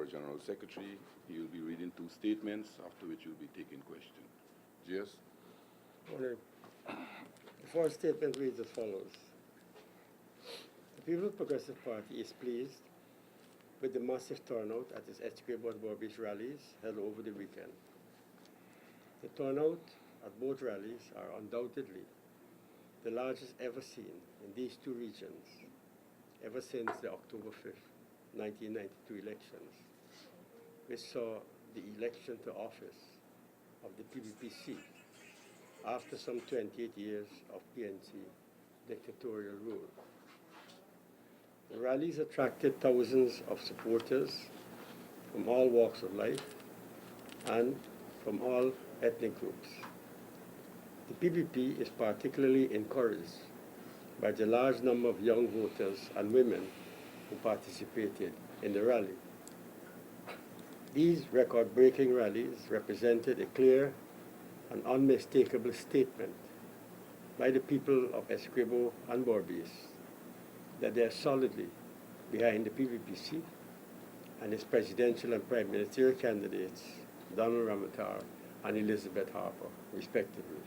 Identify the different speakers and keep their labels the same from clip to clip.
Speaker 1: our General Secretary. He will be reading two statements, after which he will be taking questions. Yes?
Speaker 2: Honourable, the first statement reads as follows. The People's Progressive Party is pleased with the massive turnout at its Esquibbo and Berbice rallies held over the weekend. The turnout at both rallies are undoubtedly the largest ever seen in these two regions ever since the October 5th, 1992 elections, which saw the election to office of the PPPC after some 28 years of PNC dictatorial rule. The rallies attracted thousands of supporters from all walks of life and from all ethnic groups. The PPP is particularly encouraged by the large number of young voters and women who participated in the rally. These record-breaking rallies represented a clear and unmistakable statement by the people of Esquibbo and Berbice that they are solidly behind the PPPC and its presidential and prime ministerial candidates, Donald Ramotar and Elizabeth Harper, respectively.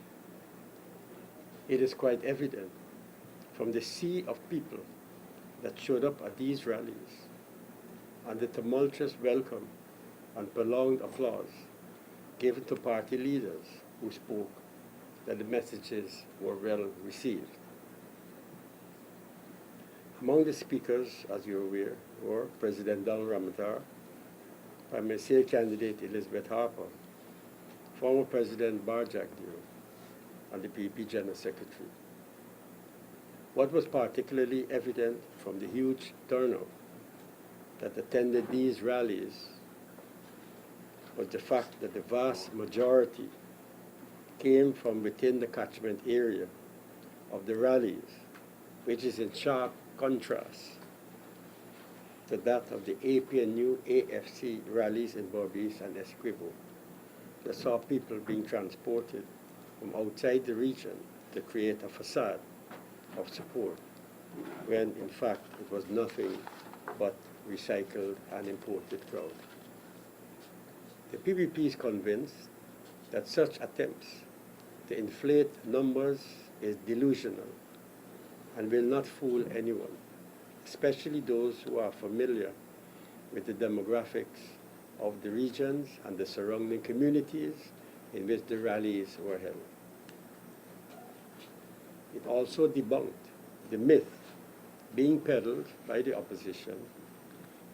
Speaker 2: It is quite evident from the sea of people that showed up at these rallies and the tumultuous welcome and prolonged applause given to party leaders who spoke that the messages were well received. Among the speakers, as you're aware, were President Donald Ramotar, Prime Ministerial candidate Elizabeth Harper, former President Bar Jagdeo, and the PPP General Secretary. What was particularly evident from the huge turnout that attended these rallies was the fact that the vast majority came from within the catchment area of the rallies, which is in sharp contrast to that of the APNU AFC rallies in Berbice and Esquibbo that saw people being transported from outside the region to create a facade of support, when in fact it was nothing but recycled and imported crowd. The PPP is convinced that such attempts to inflate numbers is delusional and will not fool anyone, especially those who are familiar with the demographics of the regions and the surrounding communities in which the rallies were held. It also debunked the myth being peddled by the opposition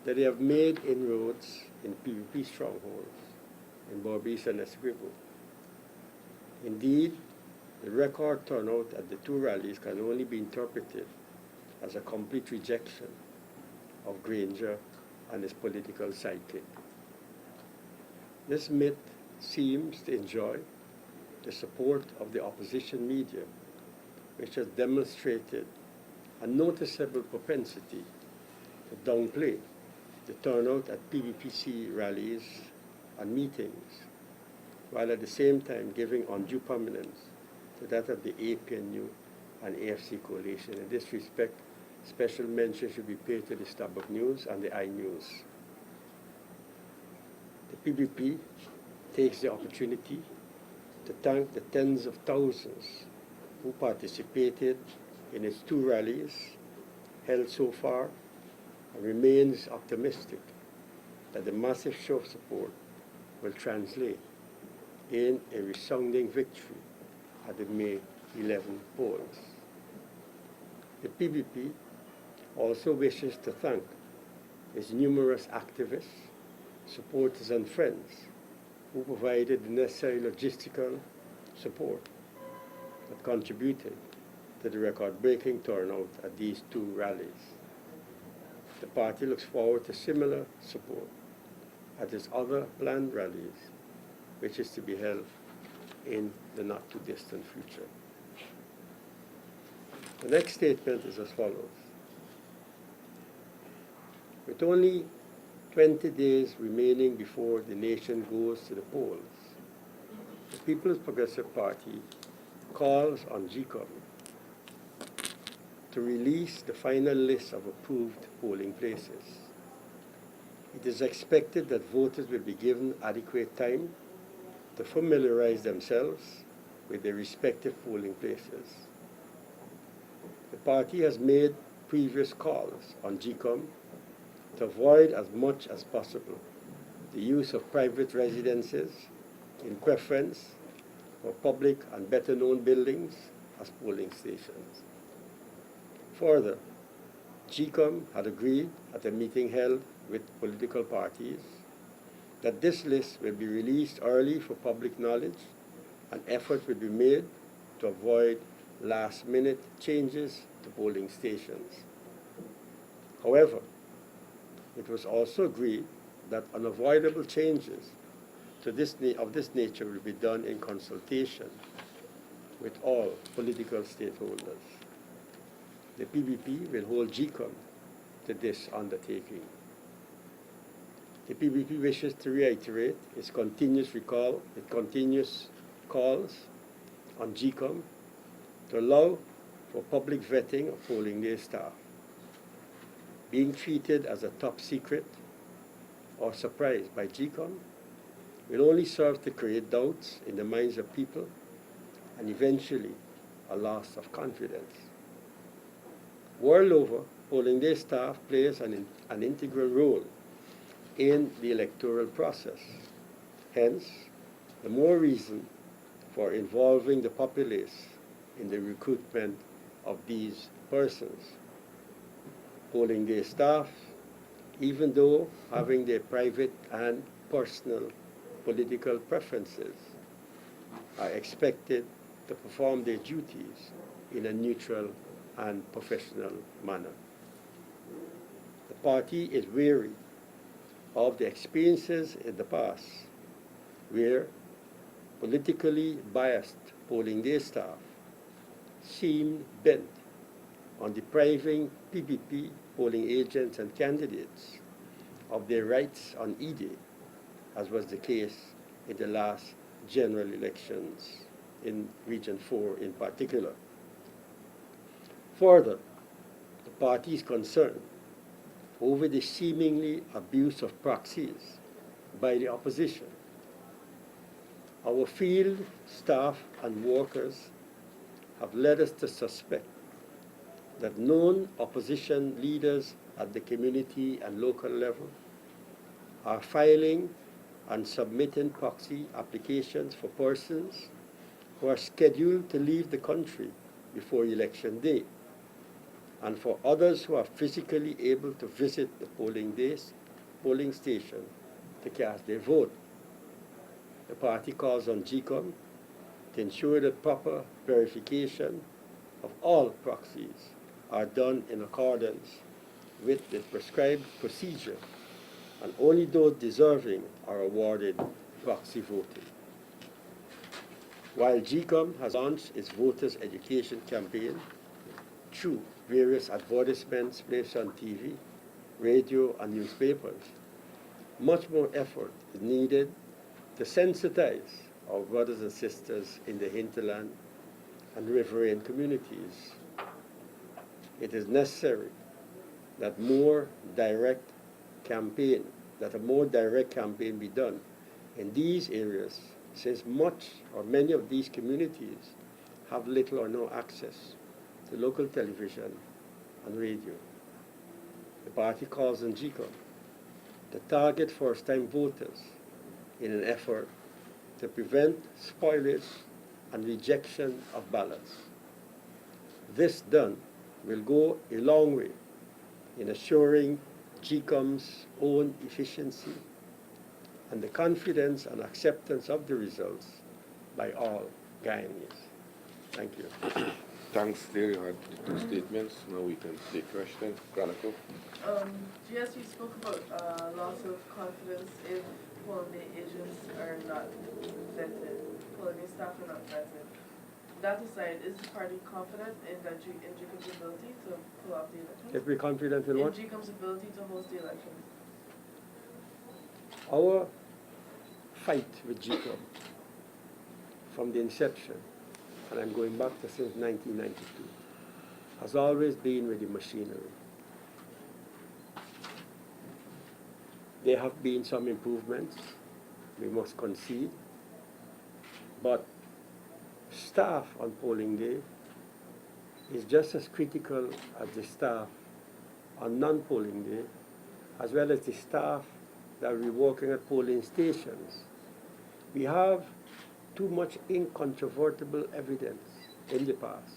Speaker 2: that they have made inroads in PPP strongholds in Berbice and Esquibbo. Indeed, the record turnout at the two rallies can only be interpreted as a complete rejection of Granger and his political sidekick. This myth seems to enjoy the support of the opposition media, which has demonstrated a noticeable propensity to downplay the turnout at PPPC rallies and meetings, while at the same time giving undue prominence to that of the APNU and AFC coalition. In this respect, special mention should be paid to the Starbuck News and the iNews. The PPP takes the opportunity to thank the tens of thousands who participated in its two rallies held so far and remains optimistic that the massive show of support will translate in a resounding victory at the May 11 polls. The PPP also wishes to thank its numerous activists, supporters and friends who provided the necessary logistical support that contributed to the record-breaking turnout at these two rallies. The party looks forward to similar support at its other planned rallies, which is to be held in the not-too-distant future. The next statement is as follows. With only 20 days remaining before the nation goes to the polls, the People's Progressive Party calls on GCOM to release the final list of approved polling places. It is expected that voters will be given adequate time to familiarize themselves with their respective polling places. The party has made previous calls on GCOM to avoid as much as possible the use of private residences in preference for public and better-known buildings as polling stations. Further, GCOM had agreed at a meeting held with political parties that this list will be released early for public knowledge and effort will be made to avoid last-minute changes to polling stations. However, it was also agreed that unavoidable changes to this nature will be done in consultation with all political stakeholders. The PBP will hold GCOM to this undertaking. The PBP wishes to reiterate its continuous calls on GCOM to allow for public vetting of polling day staff. Being treated as a top secret or surprised by GCOM will only serve to create doubts in the minds of people and eventually a loss of confidence. World over, polling day staff plays an integral role in the electoral process. Hence, the more reason for involving the populace in the recruitment of these persons. Polling day staff, even though having their private and personal political preferences, are expected to perform their duties in a neutral and professional manner. The party is wary of the experiences in the past where politically biased polling day staff seemed bent on depriving PBP polling agents and candidates of their rights on E-Day, as was the case in the last general elections in Region 4 in particular. Further, the party is concerned over the seemingly abuse of proxies by the opposition. Our field staff and workers have led us to suspect that known opposition leaders at the community and local level are filing and submitting proxy applications for persons who are scheduled to leave the country before election day, and for others who are physically able to visit the polling station to cast their vote. The party calls on GCOM to ensure that proper verification of all proxies are done in accordance with the prescribed procedure, and only those deserving are awarded proxy voting. While GCOM has launched its voters' education campaign through various advertisements placed on TV, radio, and newspapers, much more effort is needed to sensitize our brothers and sisters in the hinterland and riverine communities. It is necessary that a more direct campaign be done in these areas, since much or many of these communities have little or no access to local television and radio. The party calls on GCOM to target first-time voters in an effort to prevent spoilage and rejection of ballots. This done will go a long way in assuring GCOM's own efficiency and the confidence and acceptance of the results by all Guyanese. Thank you.
Speaker 1: Thanks, there you had the two statements. Now we can take questions. Chronicle.
Speaker 3: Yes, you spoke about loss of confidence if polling agents are not vetted, polling staff are not vetted. That aside, is the party confident in GCOM's ability to pull off the election?
Speaker 2: If we're confident in what?
Speaker 3: In GCOM's ability to host the election.
Speaker 2: Our fight with GCOM from the inception, and I'm going back to since 1992, has always been with the machinery. There have been some improvements, we must concede, but staff on polling day is just as critical as the staff on non-polling day, as well as the staff that will be working at polling stations. We have too much incontrovertible evidence in the past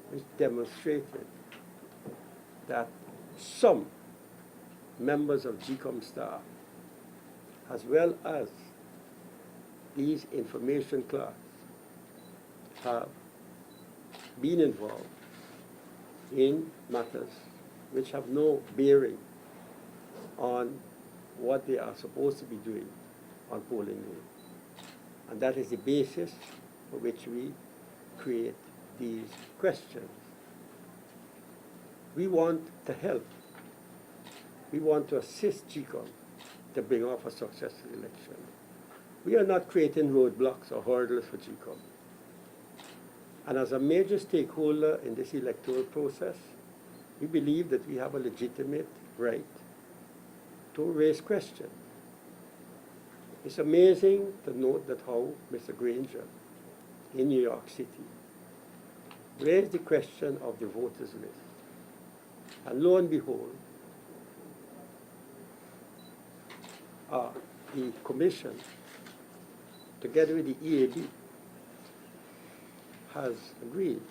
Speaker 2: which demonstrated that some members of GCOM staff, as well as these information clerks, have been involved in matters which have no bearing on what they are supposed to be doing on polling day. And that is the basis for which we create these questions. We want to help. We want to assist GCOM to bring off a successful election. We are not creating roadblocks or hurdles for GCOM. And as a major stakeholder in this electoral process, we believe that we have a legitimate right to raise questions. It's amazing to note that how Mr. Granger in New York City raised the question of the voters list. And lo and behold, the commission, together with the EAB, has agreed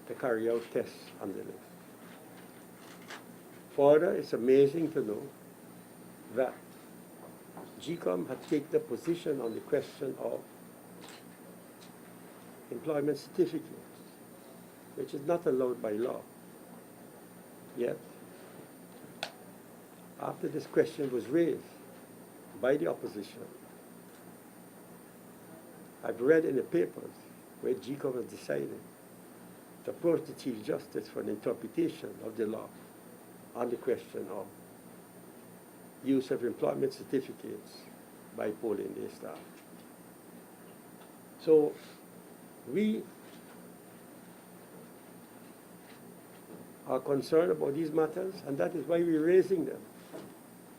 Speaker 2: to carry out tests on the list. Further, it's amazing to know that GCOM had taken the position on the question of employment certificates, which is not allowed by law. Yet, after this question was raised by the opposition, I've read in the papers where GCOM has decided to approach the Chief Justice for an interpretation of the law on the question of use of employment certificates by polling day staff. So we are concerned about these matters, and that is why we're raising them.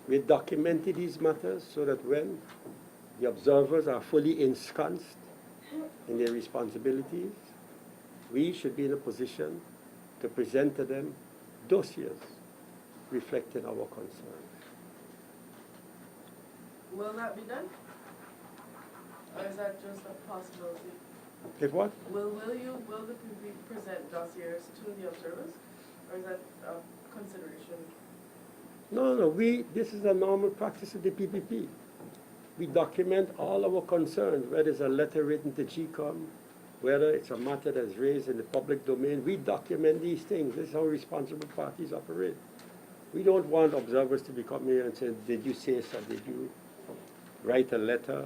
Speaker 2: We documented these matters so that when the observers are fully ensconced in their responsibilities, we should be in a position to present to them dossiers reflecting our concerns.
Speaker 3: Will that be done? Or is that just a possibility?
Speaker 2: If what?
Speaker 3: Will the PPP present dossiers to the observers? Or is that a consideration?
Speaker 2: No, this is a normal practice of the PPP. We document all our concerns, whether it's a letter written to GCOM, whether it's a matter that's raised in the public domain. We document these things. This is how responsible parties operate. We don't want observers to be coming here and saying, did you say so? Did you write a letter?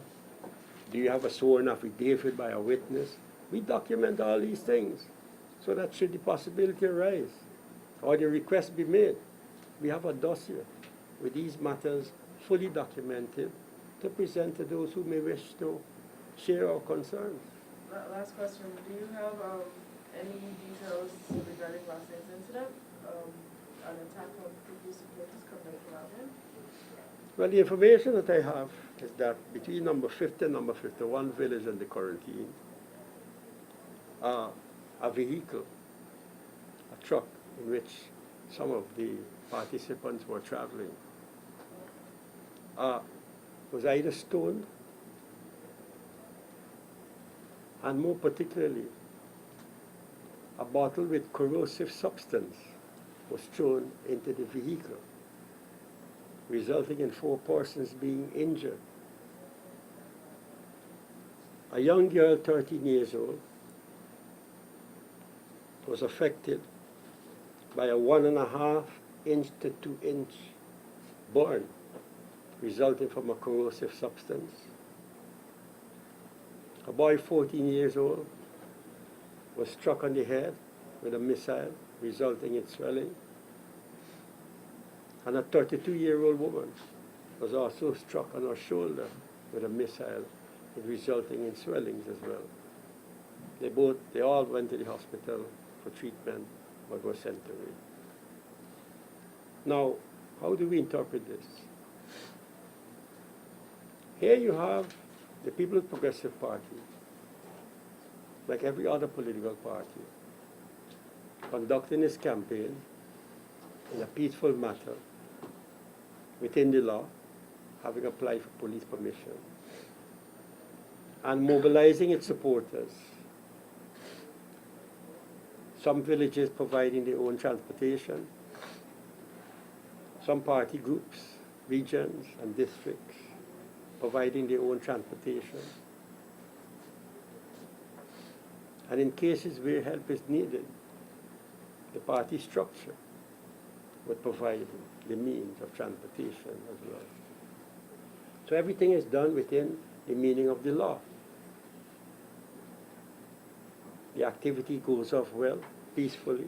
Speaker 2: Do you have a sworn affidavit by a witness? We document all these things so that should the possibility arise or the request be made, we have a dossier with these matters fully documented to present to those who may wish to share our concerns.
Speaker 3: Last question, do you have any details regarding last night's incident? An attack on PPP supporters coming from Albion?
Speaker 2: Well, the information that I have is that between number 50 and number 51 village and the quarantine, a vehicle, a truck in which some of the participants were traveling, was either stoned, and more particularly, a bottle with corrosive substance was thrown into the vehicle, resulting in 4 persons being injured. A young girl, 13 years old, was affected by a 1.5 inch to 2 inch burn resulting from a corrosive substance. A boy, 14 years old, was struck on the head with a missile, resulting in swelling. And a 32-year-old woman was also struck on her shoulder with a missile, resulting in swellings as well. They all went to the hospital for treatment, but were sent away. Now, how do we interpret this? Here you have the People's Progressive Party, like every other political party, conducting its campaign in a peaceful manner within the law, having applied for police permission, and mobilizing its supporters. Some villages providing their own transportation, some party groups, regions, and districts providing their own transportation. And in cases where help is needed, the party structure would provide the means of transportation as well. So everything is done within the meaning of the law. The activity goes off well, peacefully,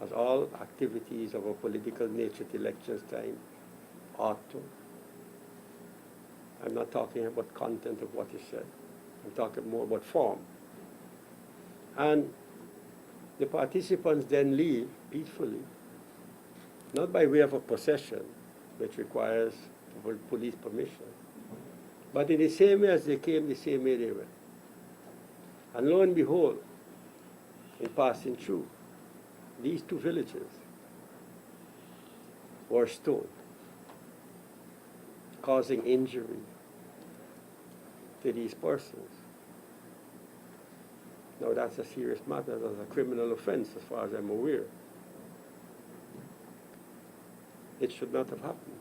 Speaker 2: as all activities of a political nature at elections time ought to. I'm not talking about content of what is said. I'm talking more about form. And the participants then leave peacefully, not by way of a procession, which requires police permission, but in the same way as they came, the same way they went. And lo and behold, in passing through, these two villages were stoned, causing injury to these persons. Now that's a serious matter, that's a criminal offense as far as I'm aware. It should not have happened.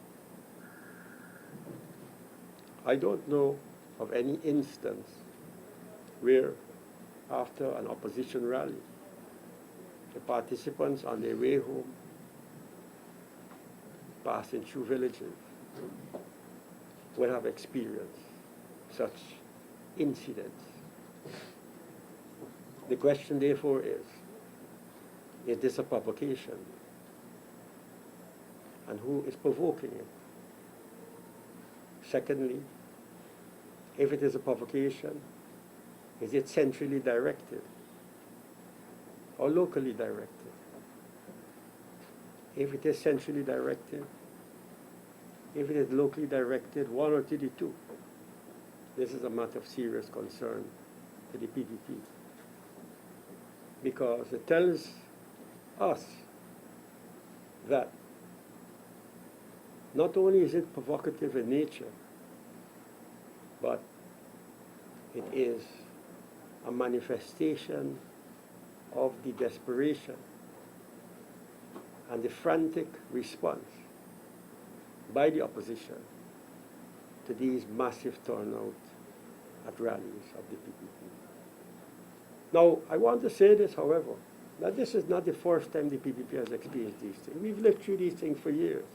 Speaker 2: I don't know of any instance where after an opposition rally, the participants on their way home, passing through villages, would have experienced such incidents. The question therefore is this a provocation? And who is provoking it? Secondly, if it is a provocation, is it centrally directed or locally directed? If it is centrally directed, if it is locally directed, one or the two, this is a matter of serious concern to the PPP. Because it tells us that not only is it provocative in nature, but it is a manifestation of the desperation and the frantic response by the opposition to these massive turnout at rallies of the PPP. Now, I want to say this, however, that this is not the first time the PPP has experienced these things. We've lived through these things for years.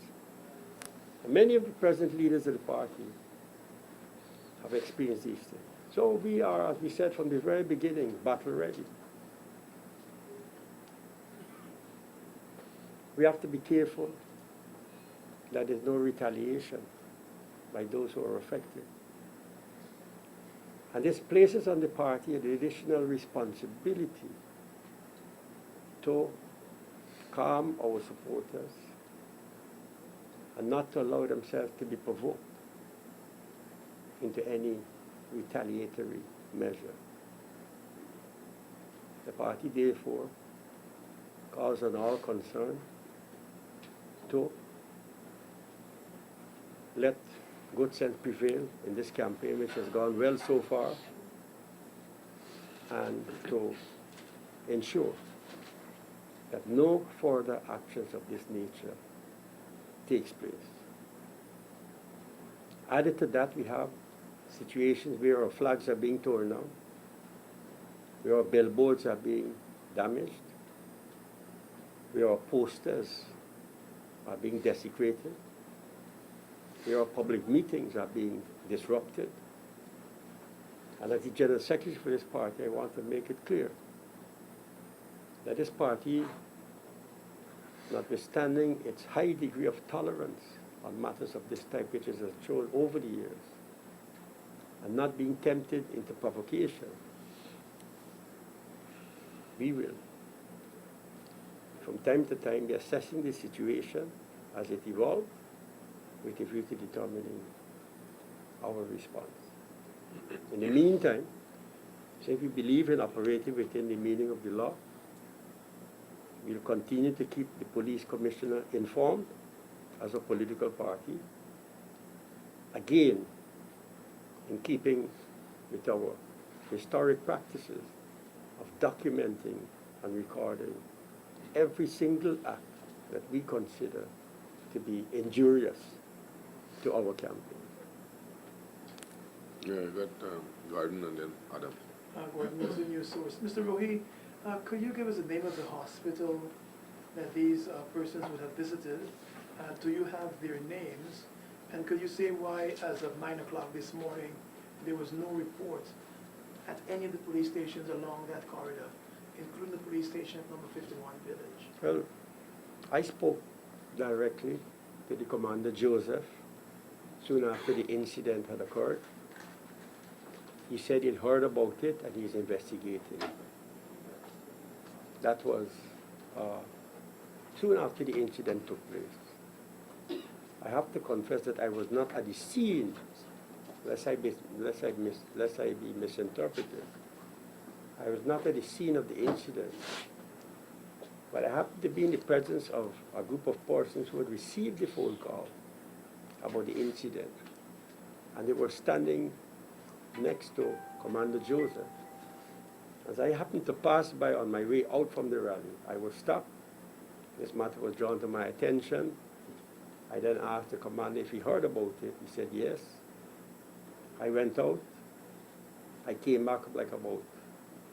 Speaker 2: And many of the present leaders of the party have experienced these things. So we are, as we said from the very beginning, battle ready. We have to be careful that there's no retaliation by those who are affected. And this places on the party the additional responsibility to calm our supporters and not to allow themselves to be provoked into any retaliatory measure. The party, therefore, calls on all concerned to let good sense prevail in this campaign, which has gone well so far, and to ensure that no further actions of this nature takes place. Added to that, we have situations where our flags are being torn down, where our billboards are being damaged, where our posters are being desecrated, where our public meetings are being disrupted. And as the General Secretary for this party, I want to make it clear that this party, notwithstanding its high degree of tolerance on matters of this type, which it has shown over the years, and not being tempted into provocation, we will, from time to time, be assessing the situation as it evolves, with a view to determining our response. In the meantime, since we believe in operating within the meaning of the law, we'll continue to keep the police commissioner informed as a political party, again, in keeping with our historic practices of documenting and recording every single act that we consider to be injurious to our campaign.
Speaker 1: Yeah, I got Gordon and then Adam.
Speaker 4: Gordon, News and News Source. Mr. Rohi, could you give us the name of the hospital that these persons would have visited? Do you have their names? And could you say why, as of 9 o'clock this morning, there was no report at any of the police stations along that corridor, including the police station at number 51 Village?
Speaker 2: Well, I spoke directly to the Commander Joseph soon after the incident had occurred. He said he'd heard about it and he's investigating. That was soon after the incident took place. I have to confess that I was not at the scene, lest I be misinterpreted. I was not at the scene of the incident, but I happened to be in the presence of a group of persons who had received the phone call about the incident, and they were standing next to Commander Joseph. As I happened to pass by on my way out from the rally, I was stopped. This matter was drawn to my attention. I then asked the commander if he heard about it. He said yes. I went out. I came back like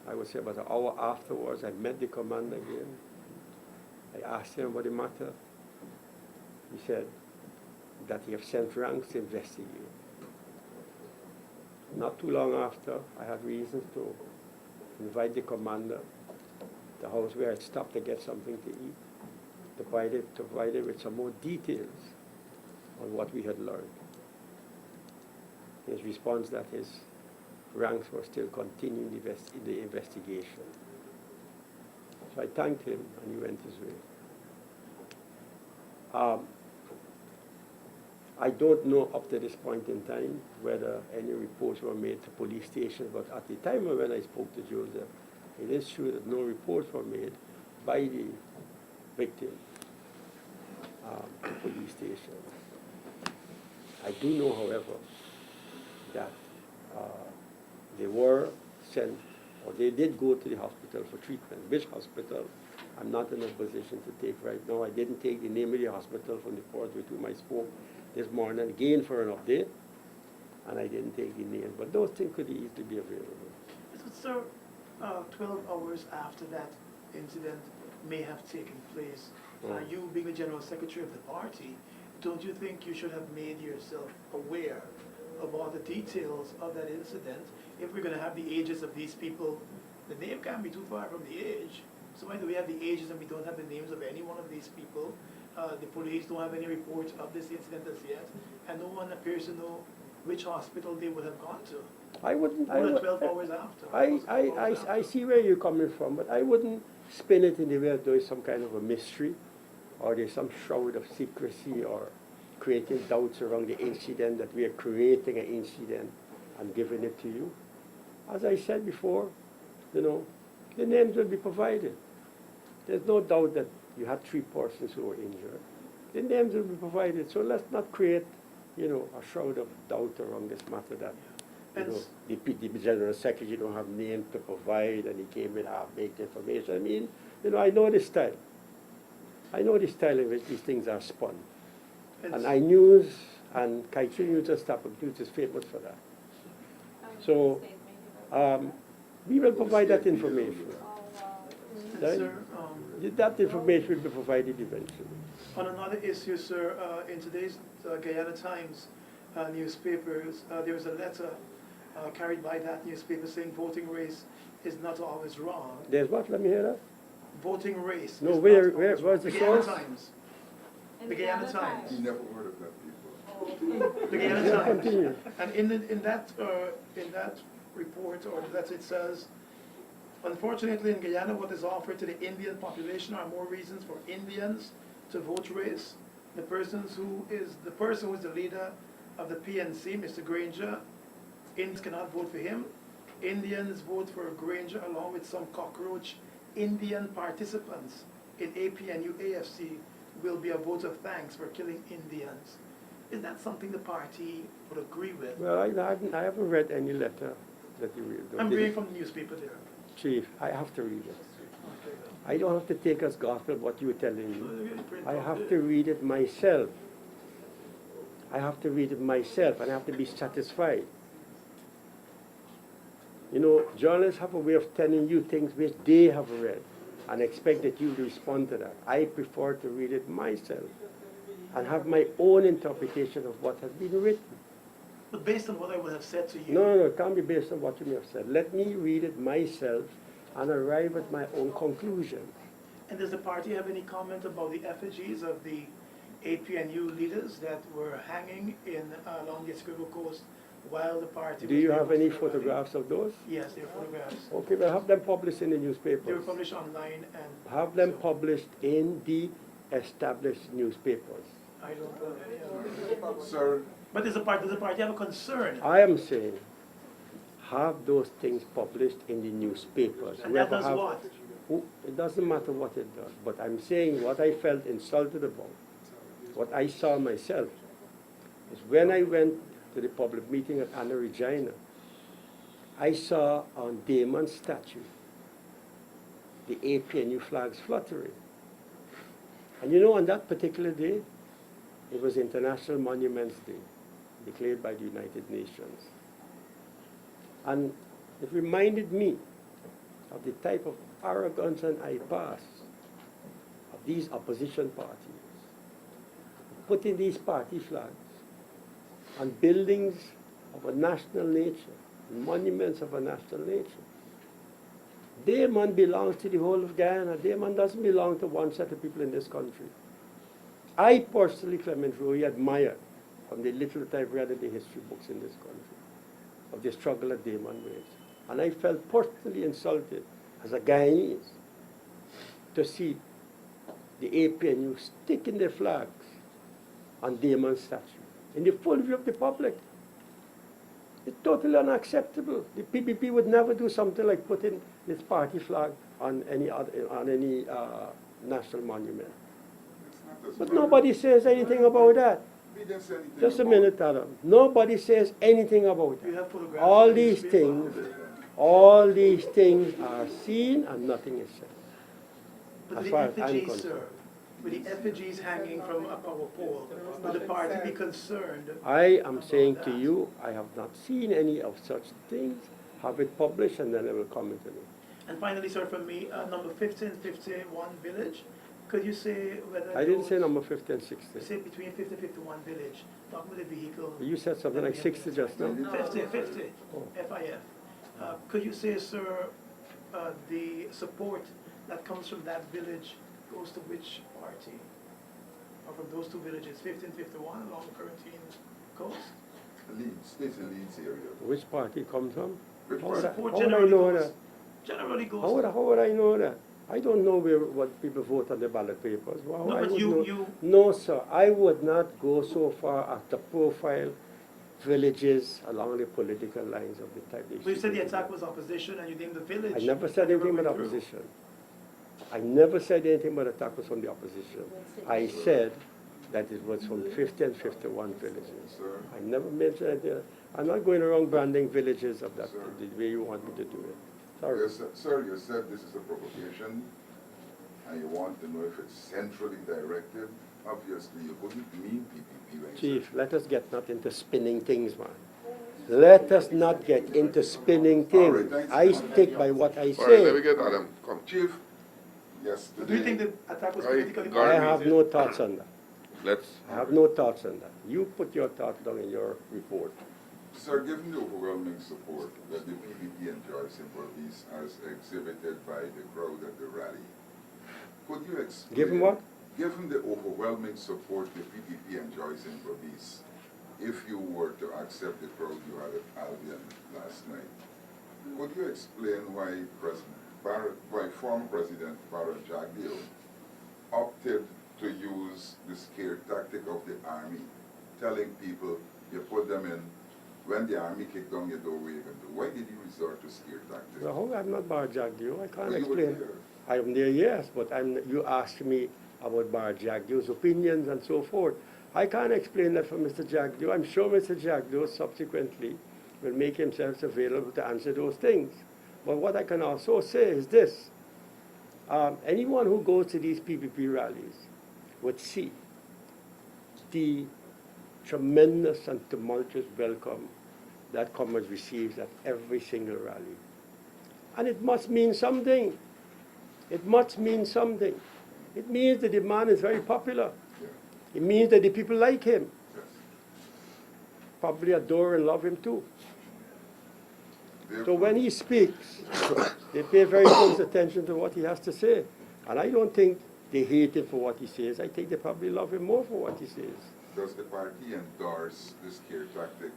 Speaker 2: I would say about an hour afterwards. I met the commander again. I asked him about the matter. He said that he had sent ranks to investigate. Not too long after, I had reasons to invite the commander to the house where I stopped to get something to eat, to provide it with some more details on what we had learned. His response that his ranks were still continuing the investigation. So I thanked him and he went his way. I don't know up to this point in time whether any reports were made to police stations, but at the time when I spoke to Joseph, it is true that no reports were made by the victim to police station. I do know, however, that they were sent, or they did go to the hospital for treatment. Which hospital, I'm not in a position to take right now. I didn't take the name of the hospital from the port with whom I spoke this morning, again for an update, and I didn't take the name. But those things could easily be available.
Speaker 4: So, sir, 12 hours after that incident may have taken place, you being the General Secretary of the party, don't you think you should have made yourself aware of all the details of that incident? If we're going to have the ages of these people, the name can't be too far from the age. So why do we have the ages and we don't have the names of any one of these people? The police don't have any reports of this incident as yet, and no one appears to know which hospital they would have gone to.
Speaker 2: I wouldn't.
Speaker 4: More than 12 hours after.
Speaker 2: I see where you're coming from, but I wouldn't spin it in the way that there is some kind of a mystery, or there's some shroud of secrecy, or creating doubts around the incident, that we are creating an incident and giving it to you. As I said before, the names will be provided. There's no doubt that you had 3 persons who were injured. The names will be provided, so let's not create, a shroud of doubt around this matter that, the General Secretary don't have names to provide and he came with half-baked information. I mean, I know the style. I know the style in which these things are spun. And iNews and Kaitri News and Staff News is famous for that. So, we will provide that information. Right?
Speaker 4: Sir,
Speaker 2: That information will be provided eventually.
Speaker 4: on another issue, sir, in today's Guyana Times newspapers, there was a letter carried by that newspaper saying voting race is not always wrong.
Speaker 2: There's what? Let me hear that.
Speaker 4: Voting race.
Speaker 2: No,
Speaker 4: is
Speaker 2: where-
Speaker 4: not
Speaker 2: where-
Speaker 4: always
Speaker 2: where's
Speaker 4: wrong.
Speaker 2: the
Speaker 4: Guyana
Speaker 2: source?
Speaker 4: Times. The Guyana Times.
Speaker 1: Never heard of that before.
Speaker 4: The Guyana
Speaker 2: Yeah,
Speaker 4: Times.
Speaker 2: continue.
Speaker 4: And in that report or that it says, unfortunately in Guyana, what is offered to the Indian population are more reasons for Indians to vote race. The person who is the leader of the PNC, Mr. Granger, Indians cannot vote for him. Indians vote for Granger along with some cockroach Indian participants in APNU AFC will be a vote of thanks for killing Indians. Is that something the party would agree with?
Speaker 2: Well, I haven't read any letter that you read.
Speaker 4: I'm reading from the newspaper there.
Speaker 2: Chief, I have to read it. I don't have to take as gospel what you're telling me. I have to read it myself. I have to read it myself, and I have to be satisfied. You know, journalists have a way of telling you things which they have read and expect that you to respond to that. I prefer to read it myself and have my own interpretation of what has been written.
Speaker 4: But based on what I would have said to you,
Speaker 2: No, it can't be based on what you may have said. Let me read it myself and arrive at my own conclusion.
Speaker 4: and does the party have any comment about the effigies of the APNU leaders that were hanging along the Essequibo coast while the party
Speaker 2: Do
Speaker 4: was
Speaker 2: you
Speaker 4: being
Speaker 2: have any
Speaker 4: hosted by the-
Speaker 2: photographs of those?
Speaker 4: Yes, they're photographs.
Speaker 2: Okay, well, have them published in the
Speaker 4: They were
Speaker 2: newspapers.
Speaker 4: published online and.
Speaker 2: Have them
Speaker 4: so
Speaker 2: published in the established newspapers.
Speaker 4: I don't know any of them.
Speaker 1: Sir,
Speaker 4: But does the party have a concern?
Speaker 2: I am saying, have those things published in the newspapers.
Speaker 4: And that
Speaker 2: Whoever
Speaker 4: does
Speaker 2: have-
Speaker 4: what?
Speaker 2: It doesn't matter what it does, but I'm saying what I felt insulted about, what I saw myself, is when I went to the public meeting at Anna Regina, I saw on Damon's statue the APNU flags fluttering. And you know, on that particular day, it was International Monuments Day, declared by the United Nations. And it reminded me of the type of arrogance and bypass of these opposition parties, putting these party flags on buildings of a national nature, monuments of a national nature. Damon belongs to the whole of Guyana. Damon doesn't belong to one set of people in this country. I personally, Clement Roy, admire, from the little that I've read in the history books in this country, of the struggle that Damon waged. And I felt personally insulted as a Guyanese to see the APNU sticking their flags on Damon's statue in the full view of the public. It's totally unacceptable. The PPP would never do something like putting its party flag on any national monument. But nobody says anything about that.
Speaker 1: we didn't say anything
Speaker 2: Just a
Speaker 1: about-
Speaker 2: minute, Adam. Nobody says anything about
Speaker 4: You
Speaker 2: that.
Speaker 4: have photographs.
Speaker 2: All
Speaker 4: in the
Speaker 2: these
Speaker 4: newspaper.
Speaker 2: things, all these things are seen and nothing is said.
Speaker 4: But
Speaker 2: as
Speaker 4: the
Speaker 2: far as I'm
Speaker 4: effigies,
Speaker 2: concerned.
Speaker 4: sir, with the effigies hanging from a power pole, would the party be concerned?
Speaker 2: I am saying to you, I have not seen any of such things. Have it published and then I will comment on it.
Speaker 4: And finally, sir, from me, number 1551 Village, could you say whether
Speaker 2: I didn't say
Speaker 4: those-
Speaker 2: number 50 and 60.
Speaker 4: Say between 50 and 51 Village, talk with the vehicle.
Speaker 2: You said something like 60 just now.
Speaker 4: 50,
Speaker 2: Oh.
Speaker 4: FIF. Could you say, sir, the support that comes from that village goes to which party? Or from those two villages, 1551 along the Corentyne coast?
Speaker 1: Leeds, it's a Leeds area.
Speaker 2: Which party comes from?
Speaker 1: Which
Speaker 2: How would I-
Speaker 1: party?
Speaker 4: Support
Speaker 2: how would I
Speaker 4: generally
Speaker 2: know
Speaker 4: goes,
Speaker 2: that?
Speaker 4: generally goes.
Speaker 2: How would I know that? I don't know what people vote on the ballot papers. Well,
Speaker 4: No,
Speaker 2: I
Speaker 4: but
Speaker 2: would
Speaker 4: you-
Speaker 2: know.
Speaker 4: you-
Speaker 2: No, sir, I would not go so far as to profile villages along the political lines of the type they
Speaker 4: But you
Speaker 2: should
Speaker 4: said the
Speaker 2: be.
Speaker 4: attack was opposition and you named the village.
Speaker 2: I never said anything about
Speaker 4: went through.
Speaker 2: opposition. I never said anything about attack was from the opposition. I said that it was from 50 and 51 villages.
Speaker 1: Sir,
Speaker 2: I never mentioned anything. I'm not going around branding villages of that,
Speaker 1: Sir.
Speaker 2: the way you want me to do it. Sorry.
Speaker 1: yes, sir, you said this is a provocation, and you want to know if it's centrally directed. Obviously, you couldn't mean PPP when you
Speaker 2: Chief,
Speaker 1: said-
Speaker 2: let us get not into spinning things, man. Let us not get into spinning
Speaker 1: All right,
Speaker 2: things.
Speaker 1: thanks.
Speaker 2: I stick by what I
Speaker 1: All right, let me
Speaker 2: say.
Speaker 1: get Adam, come. Chief, yes,
Speaker 4: But do you think
Speaker 1: today,
Speaker 4: the attack was
Speaker 1: Right,
Speaker 4: politically
Speaker 1: guard
Speaker 2: I
Speaker 1: me.
Speaker 2: have no thoughts on that.
Speaker 1: let's,
Speaker 2: I have no thoughts on that. You put your thoughts down in your report.
Speaker 1: sir, given the overwhelming support that the PPP enjoys in Berbice as exhibited by the crowd at the rally, could you explain?
Speaker 2: Given what?
Speaker 1: Given the overwhelming support the PPP enjoys in Berbice, if you were to accept the crowd you had at Albion last night, could you explain why former President Barrett Jagdeo opted to use the scare tactic of the army, telling people You put them in, when the army kicked down your door, what you gonna do? Why did you resort to scare tactics?
Speaker 2: No, I'm not Barjagdio. I can't
Speaker 1: Well, you were
Speaker 2: explain.
Speaker 1: there.
Speaker 2: I am there, yes, but you asked me about Barjaggio's opinions and so forth. I can't explain that for Mr. Jagdio. I'm sure Mr. Jagdio subsequently will make himself available to answer those things. But what I can also say is this. Anyone who goes to these PPP rallies would see the tremendous and tumultuous welcome that Commerce receives at every single rally. And it must mean something. It must mean something. It means the man is very popular.
Speaker 1: Yeah.
Speaker 2: It means that the people like him,
Speaker 1: Yes.
Speaker 2: probably adore and love him too. So
Speaker 1: Therefore,
Speaker 2: when he speaks, they pay very close attention to what he has to say. And I don't think they hate him for what he says. I think they probably love him more for what he says.
Speaker 1: does the party endorse the scare tactic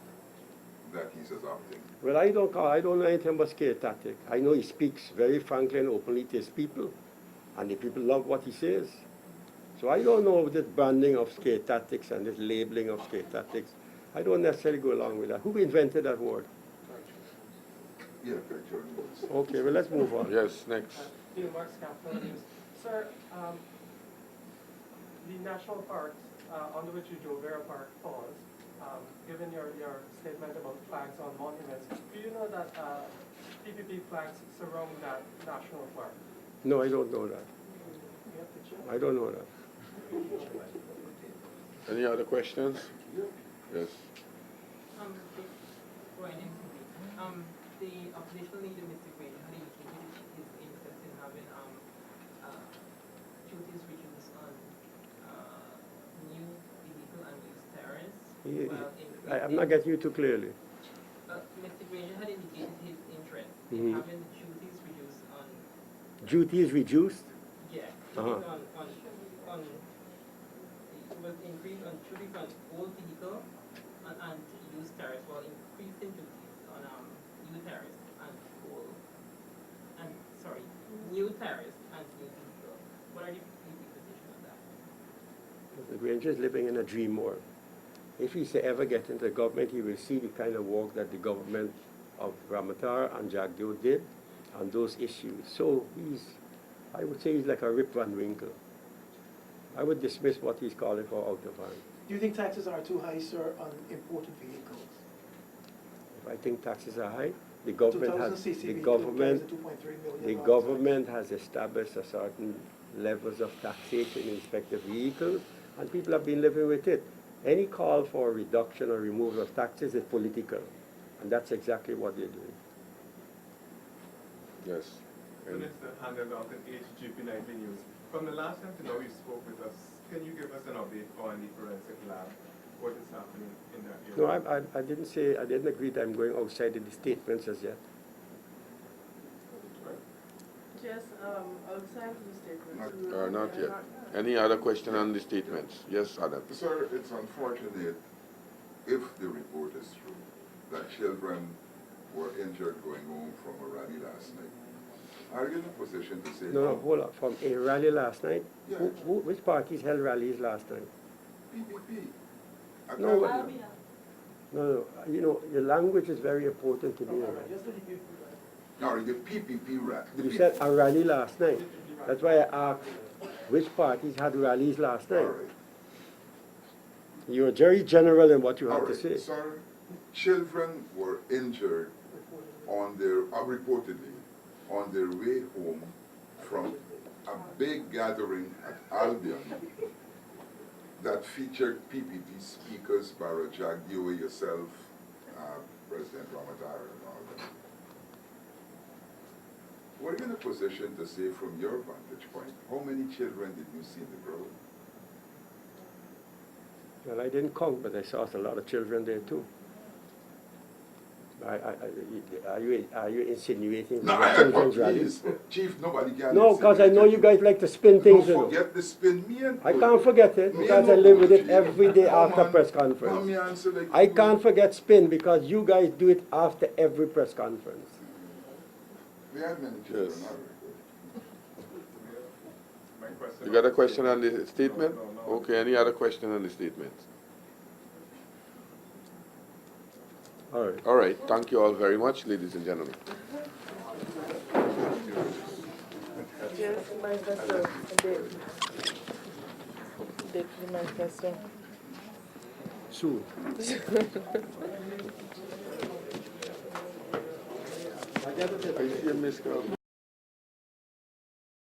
Speaker 1: that he's adopting?
Speaker 2: Well, I don't know anything about scare tactic. I know he speaks very frankly and openly to his people, and the people love what he says. So I don't know this branding of scare tactics and this labeling of scare tactics. I don't necessarily go along with that. Who invented that word?
Speaker 1: Yeah, John Woods.
Speaker 2: Okay, well, let's move on.
Speaker 5: Yes, next.
Speaker 6: Neil Marks, Capital News. Sir, the national parks under which the Jovera Park falls, given your statement about flags on monuments, do you know that PPP flags surround that national park?
Speaker 2: No, I don't know that.
Speaker 6: You have to check.
Speaker 2: I don't know that.
Speaker 5: Any other questions? Yes.
Speaker 7: The opposition leader, Mr. Green, had indicated his interest in having duties reduced on new vehicle and used tariffs.
Speaker 2: I'm not getting you too clearly.
Speaker 7: Mr. Granger had indicated his interest
Speaker 2: Mhm.
Speaker 7: in having the duties reduced on,
Speaker 2: Duties reduced?
Speaker 7: yeah,
Speaker 2: Uh-huh.
Speaker 7: on it was increased on duties on old vehicle and used tariffs, while increasing duties on new tariffs and old, and sorry, new tariffs and new vehicle. What are the position on that?
Speaker 2: The Granger is living in a dream world. If he's to ever get into the government, he will see the kind of work that the government of Ramatar and Jagdio did on those issues. So I would say he's like a Rip Van Winkle. I would dismiss what he's calling for out of hand.
Speaker 4: Do you think taxes are too high, sir, on imported vehicles?
Speaker 2: If I think taxes are high, the government
Speaker 4: 2000
Speaker 2: has,
Speaker 4: cc
Speaker 2: the
Speaker 4: vehicle
Speaker 2: government,
Speaker 4: carries a 2.3 million
Speaker 2: the
Speaker 4: tax.
Speaker 2: government has established a certain levels of taxation in respect of vehicles, and people have been living with it. Any call for a reduction or removal of taxes is political, and that's exactly what they're doing.
Speaker 5: Yes.
Speaker 8: And it's the handed out in HGP Nightly News. From the last time to now you spoke with us, can you give us an update on the forensic lab? What is happening in that area?
Speaker 2: No, I didn't agree that I'm going outside of the statements as yet.
Speaker 3: Yes, outside of the statement.
Speaker 5: Not yet. Any other question on the statements? Yes, Adam.
Speaker 1: Sir, it's unfortunate if the report is true that children were injured going home from a rally last night. Are you in a position to say
Speaker 2: No, hold on. From a rally last night?
Speaker 1: Yeah.
Speaker 2: Which parties held rallies last night?
Speaker 1: PPP?
Speaker 2: No,
Speaker 1: Academy.
Speaker 2: No, you know, your language is very important to me.
Speaker 4: Just the people.
Speaker 1: No, the PPP rally.
Speaker 2: You said a rally last night. That's why I asked which parties had rallies last
Speaker 1: All
Speaker 2: night.
Speaker 1: right.
Speaker 2: You were very general in what you
Speaker 1: All
Speaker 2: had to
Speaker 1: right,
Speaker 2: say.
Speaker 1: sir, children were injured on their, reportedly, on their way home from a big gathering at Albion that featured PPP speakers, Barra Jagdio, yourself, President Ramatar, and all that. Were you in a position to say from your vantage point, how many children did you see in the crowd?
Speaker 2: Well, I didn't count, but I saw a lot of children there too. Are you insinuating
Speaker 1: No,
Speaker 2: that children's rallies?
Speaker 1: please, Chief, nobody can.
Speaker 2: No, because I know you guys like to spin things, you
Speaker 1: Don't
Speaker 2: know.
Speaker 1: forget the spin me and
Speaker 2: I can't forget it
Speaker 1: Me
Speaker 2: because I
Speaker 1: and
Speaker 2: live with it
Speaker 1: Chief.
Speaker 2: every day
Speaker 1: Come
Speaker 2: after
Speaker 1: on,
Speaker 2: press
Speaker 1: come
Speaker 2: conference.
Speaker 1: me answer like
Speaker 2: I
Speaker 1: you.
Speaker 2: can't forget spin because you guys do it after every press conference.
Speaker 1: We had many children,
Speaker 5: Yes.
Speaker 1: all right.
Speaker 8: My question
Speaker 5: You got a question on the statement?
Speaker 8: No.
Speaker 5: Okay, any other question on the statement?
Speaker 2: All right.
Speaker 5: All right, thank you all very much, ladies and gentlemen.
Speaker 3: Yes, manifesto. Date the manifesto.
Speaker 2: Soon.
Speaker 5: I see a missed call.